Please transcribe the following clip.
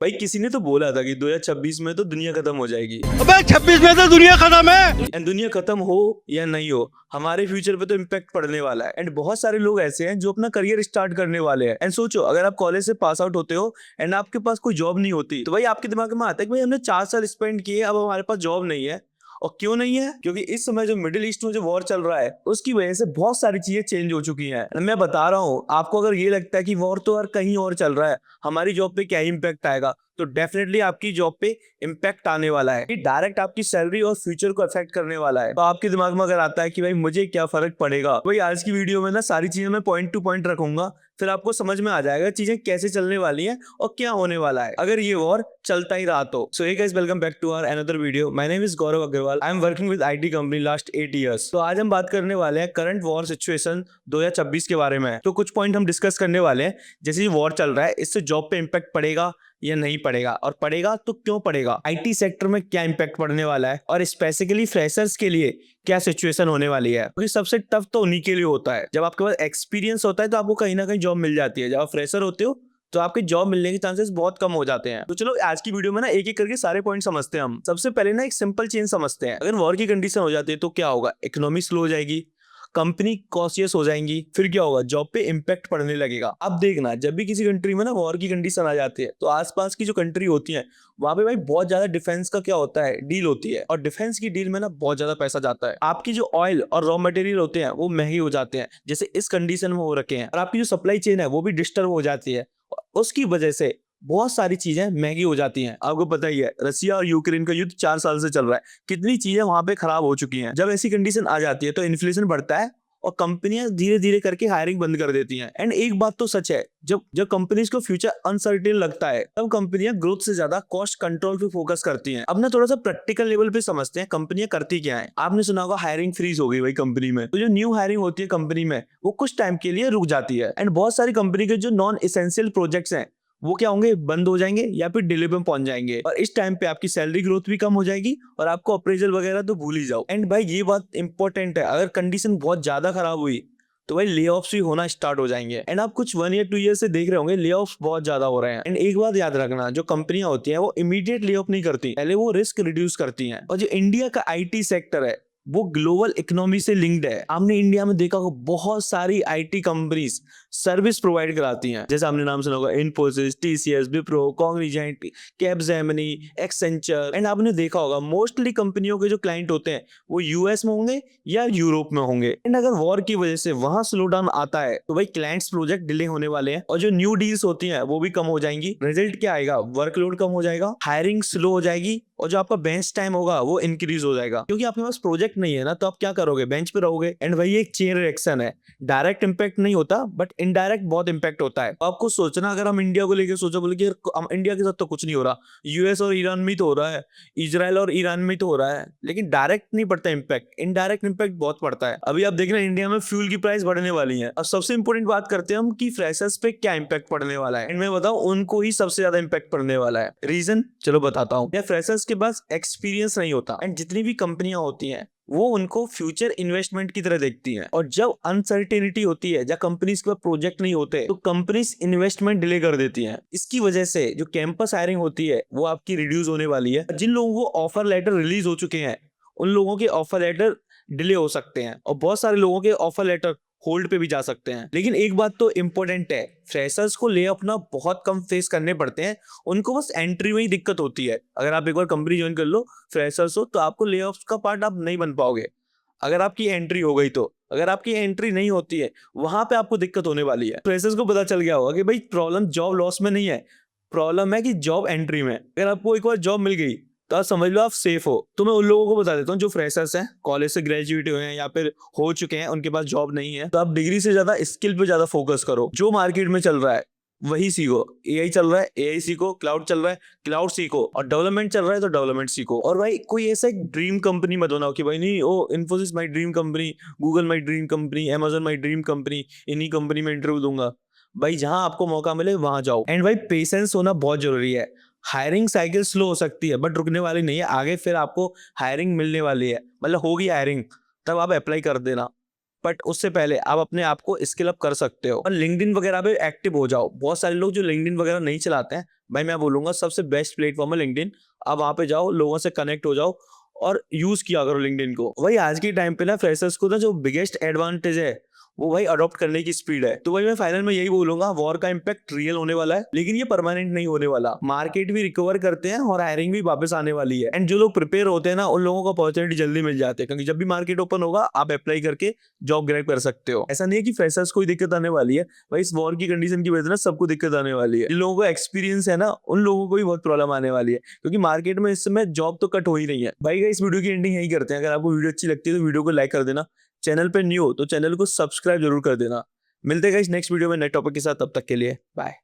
भाई किसी ने तो बोला था कि 2026 में तो दुनिया खत्म हो जाएगी। अबे 26 में तो दुनिया खत्म है। एंड दुनिया खत्म हो या नहीं हो, हमारे फ्यूचर पे तो इम्पैक्ट पड़ने वाला है। एंड बहुत सारे लोग ऐसे हैं जो अपना करियर स्टार्ट करने वाले हैं। एंड सोचो, अगर आप कॉलेज से पास आउट होते हो एंड आपके पास कोई जॉब नहीं होती, तो भाई आपके दिमाग में आता है कि भाई हमने 4 साल स्पेंड किए, अब हमारे पास जॉब नहीं है। और क्यों नहीं है? क्योंकि इस समय जो मिडिल ईस्ट में जो वॉर चल रहा है, उसकी वजह से बहुत सारी चीजें चेंज हो चुकी हैं। मैं बता रहा हूँ आपको, अगर ये लगता है कि वॉर तो यार कहीं और चल रहा है, हमारी जॉब पे क्या इम्पैक्ट आएगा, तो डेफिनेटली आपकी जॉब पे इम्पैक्ट आने वाला है। डायरेक्ट आपकी सैलरी और फ्यूचर को अफेक्ट करने वाला है। तो आपके दिमाग में अगर आता है कि भाई मुझे क्या फर्क पड़ेगा, भाई आज की वीडियो में ना सारी चीजें मैं पॉइंट टू पॉइंट रखूंगा, फिर आपको समझ में आ जाएगा चीजें कैसे चलने वाली हैं और क्या होने वाला है अगर ये वॉर चलता ही रहा तो। So hey guys, welcome back to our another video. My name is Gaurav Agrawal. I am working with IT company last 8 years. तो आज हम बात करने वाले हैं करंट वॉर सिचुएशन 2026 के बारे में। तो कुछ पॉइंट हम डिस्कस करने वाले हैं। जैसे ये वॉर चल रहा है, इससे जॉब पे इम्पैक्ट पड़ेगा या नहीं पड़ेगा, और पड़ेगा तो क्यों पड़ेगा, आईटी सेक्टर में क्या इंपैक्ट पड़ने वाला है, और स्पेसिफिकली फ्रेशर्स के लिए क्या सिचुएशन होने वाली है। क्योंकि सबसे टफ तो उन्हीं के लिए होता है। जब आपके पास एक्सपीरियंस होता है तो आपको कहीं ना कहीं जॉब मिल जाती है। जब आप फ्रेशर होते हो तो आपके जॉब मिलने के चांसेस बहुत कम हो जाते हैं। तो चलो आज की वीडियो में ना एक एक करके सारे पॉइंट समझते हैं हम। सबसे पहले ना एक सिंपल चेंज समझते हैं। अगर वॉर की कंडीशन हो जाती है तो क्या होगा? इकोनॉमी स्लो हो जाएगी, कंपनी कॉशियस हो जाएंगी, फिर क्या होगा? जॉब पे इम्पैक्ट पड़ने लगेगा। अब देखना, जब भी किसी कंट्री में ना वॉर की कंडीशन आ जाती है, तो आसपास की जो कंट्री होती है वहां पे भाई बहुत ज्यादा डिफेंस का क्या होता है, डील होती है। और डिफेंस की डील में ना बहुत ज्यादा पैसा जाता है। आपकी जो ऑयल और रॉ मटेरियल होते हैं वो महंगे हो जाते हैं, जैसे इस कंडीशन में हो रखे हैं। और आपकी जो सप्लाई चेन है वो भी डिस्टर्ब हो जाती है। उसकी वजह से बहुत सारी चीजें महंगी हो जाती हैं। आपको पता ही है, रसिया और यूक्रेन का युद्ध 4 साल से चल रहा है, कितनी चीजें वहां पे खराब हो चुकी हैं। जब ऐसी कंडीशन आ जाती है तो इन्फ्लेशन बढ़ता है और कंपनियां धीरे धीरे करके हायरिंग बंद कर देती हैं। एंड एक बात तो सच है, जब जब कंपनीज को फ्यूचर अनसर्टेन लगता है, तब कंपनियां ग्रोथ से ज्यादा कॉस्ट कंट्रोल पे फोकस करती हैं। अब ना थोड़ा सा प्रैक्टिकल लेवल पे समझते हैं कंपनियां करती क्या है। आपने सुना होगा हायरिंग फ्रीज हो गई भाई कंपनी में। तो जो न्यू हायरिंग होती है कंपनी में, वो कुछ टाइम के लिए रुक जाती है। एंड बहुत सारी कंपनी के जो नॉन एसेंशियल प्रोजेक्ट्स हैं वो क्या होंगे, बंद हो जाएंगे या फिर डिले पे पहुंच जाएंगे। और इस टाइम पे आपकी सैलरी ग्रोथ भी कम हो जाएगी और आपको अप्रेजल वगैरह तो भूल ही जाओ। एंड भाई ये बात इंपॉर्टेंट है, अगर कंडीशन बहुत ज्यादा खराब हुई तो भाई ले ऑफ्स भी होना स्टार्ट हो जाएंगे। एंड आप कुछ 1 या 2 ईयर से देख रहे होंगे ले ऑफ्स बहुत ज्यादा हो रहे हैं। एंड एक बात याद रखना, जो कंपनियां होती हैं वो इमीडिएट ले ऑफ नहीं करती, पहले वो रिस्क रिड्यूस करती हैं। और जो इंडिया का आईटी सेक्टर है वो ग्लोबल इकोनॉमी से लिंक्ड है। आपने इंडिया में देखा होगा बहुत सारी आईटी कंपनीज सर्विस प्रोवाइड कराती हैं। जैसे आपने नाम सुना होगा Infosys, TCS, Wipro, Cognizant, Capgemini, Accenture. And आपने देखा होगा मोस्टली कंपनियों के जो क्लाइंट होते हैं वो यूएस में होंगे या यूरोप में होंगे। एंड अगर वॉर की वजह से वहां स्लो डाउन आता है तो भाई क्लाइंट्स प्रोजेक्ट डिले होने वाले हैं और जो न्यू डील्स होती हैं वो भी कम हो जाएंगी। रिजल्ट क्या आएगा? वर्कलोड कम हो जाएगा, हायरिंग स्लो हो जाएगी, और जो आपका बेंच टाइम होगा वो इंक्रीज हो जाएगा। क्योंकि आपके पास प्रोजेक्ट नहीं है ना, तो आप क्या करोगे? बेंच पे रहोगे। एंड वही एक चेन रिएक्शन है, डायरेक्ट इंपैक्ट नहीं होता बट इनडायरेक्ट बहुत इंपैक्ट होता है। तो आपको सोचना, अगर हम इंडिया को लेकर सोचा, बोले कि हम इंडिया के साथ तो कुछ नहीं हो रहा, यूएस और ईरान में तो हो रहा है, इजराइल और ईरान में तो हो रहा है, लेकिन डायरेक्ट नहीं पड़ता इंपैक्ट, इनडायरेक्ट इंपैक्ट बहुत पड़ता है। अभी आप देख रहे हैं इंडिया में फ्यूल की प्राइस बढ़ने वाली है। अब सबसे इंपॉर्टेंट बात करते हैं हम कि फ्रेशर्स पे क्या इंपैक्ट पड़ने वाला है। एंड मैं बताऊं, उनको ही सबसे ज्यादा इंपैक्ट पड़ने वाला है। रीजन चलो बताता हूँ। या फ्रेशर्स के पास एक्सपीरियंस नहीं होता, एंड जितनी भी कंपनियां होती हैं वो उनको फ्यूचर इन्वेस्टमेंट की तरह देखती हैं। और जब अनसर्टेनिटी होती है, जब कंपनीज के पास प्रोजेक्ट नहीं होते, तो कंपनीज इन्वेस्टमेंट डिले कर देती हैं। इसकी वजह से जो कैंपस हायरिंग होती है वो आपकी रिड्यूस होने वाली है। जिन लोगों को ऑफर लेटर रिलीज हो चुके हैं उन लोगों के ऑफर लेटर डिले हो सकते हैं, और बहुत सारे लोगों के ऑफर लेटर होल्ड पे भी जा सकते हैं। लेकिन एक बात तो इंपॉर्टेंट है, फ्रेशर्स को ले अपना बहुत कम फेस करने पड़ते हैं। उनको बस एंट्री में ही दिक्कत होती है। अगर आप एक बार कंपनी ज्वाइन कर लो, फ्रेशर्स हो, तो आपको ले ऑफ का पार्ट आप नहीं बन पाओगे अगर आपकी एंट्री हो गई तो। अगर आपकी एंट्री नहीं होती है, वहां पे आपको दिक्कत होने वाली है। फ्रेशर्स को पता चल गया होगा कि भाई प्रॉब्लम जॉब लॉस में नहीं है, प्रॉब्लम है कि जॉब एंट्री में। अगर आपको एक बार जॉब मिल गई तो आप समझ लो आप सेफ हो। तो मैं उन लोगों को बता देता हूँ जो फ्रेशर्स हैं, कॉलेज से ग्रेजुएट हुए हैं या फिर हो चुके हैं, उनके पास जॉब नहीं है, तो आप डिग्री से ज्यादा स्किल पे ज्यादा फोकस करो। जो मार्केट में चल रहा है वही सीखो। एआई चल रहा है, एआई सीखो। क्लाउड चल रहा है, क्लाउड सीखो। और डेवलपमेंट चल रहा है तो डेवलपमेंट सीखो। और भाई कोई ऐसा एक ड्रीम कंपनी मत बनाओ कि भाई नहीं, oh Infosys my dream company, Google my dream company, Amazon my dream company, इन्हीं कंपनी में इंटरव्यू दूंगा। भाई जहां आपको मौका मिले वहां जाओ। एंड भाई पेशेंस होना बहुत जरूरी है। हायरिंग साइकिल स्लो हो सकती है बट रुकने वाली नहीं है। आगे फिर आपको हायरिंग मिलने वाली है, मतलब होगी हायरिंग, तब आप अप्लाई कर देना। बट उससे पहले आप अपने आप को स्किल अप कर सकते हो और लिंक्डइन वगैरह पे एक्टिव हो जाओ। बहुत सारे लोग जो लिंक्डइन वगैरह नहीं चलाते हैं, भाई मैं बोलूंगा सबसे बेस्ट प्लेटफॉर्म है लिंक्डइन। आप वहां पे जाओ, लोगों से कनेक्ट हो जाओ और यूज किया करो लिंक्डइन को। भाई आज के टाइम पे ना फ्रेशर्स को ना जो बिगेस्ट एडवांटेज है वो भाई अडॉप्ट करने की स्पीड है। तो भाई मैं फाइनल में यही बोलूंगा, वॉर का इम्पैक्ट रियल होने वाला है, लेकिन ये परमानेंट नहीं होने वाला। मार्केट भी रिकवर करते हैं और हायरिंग भी वापस आने वाली है। एंड जो लोग प्रिपेयर होते हैं ना, उन लोगों को अपॉर्चुनिटी जल्दी मिल जाती है, क्योंकि जब भी मार्केट ओपन होगा आप अप्लाई करके जॉब ग्रैब कर सकते हो। ऐसा नहीं है कि फ्रेशर्स को ही दिक्कत आने वाली है, भाई इस वॉर की कंडीशन की वजह से ना सबको दिक्कत आने वाली है। जिन लोगों को एक्सपीरियंस है ना, उन लोगों को भी बहुत प्रॉब्लम आने वाली है, क्योंकि मार्केट में इस समय जॉब तो कट हो ही रही है। भाई इस वीडियो की एंडिंग यही करते हैं। अगर आपको वीडियो अच्छी लगती है तो वीडियो को लाइक कर देना, चैनल पे न्यू हो तो चैनल को सब्सक्राइब जरूर कर देना। मिलते हैं इस नेक्स्ट वीडियो में नए टॉपिक के साथ, तब तक के लिए बाय।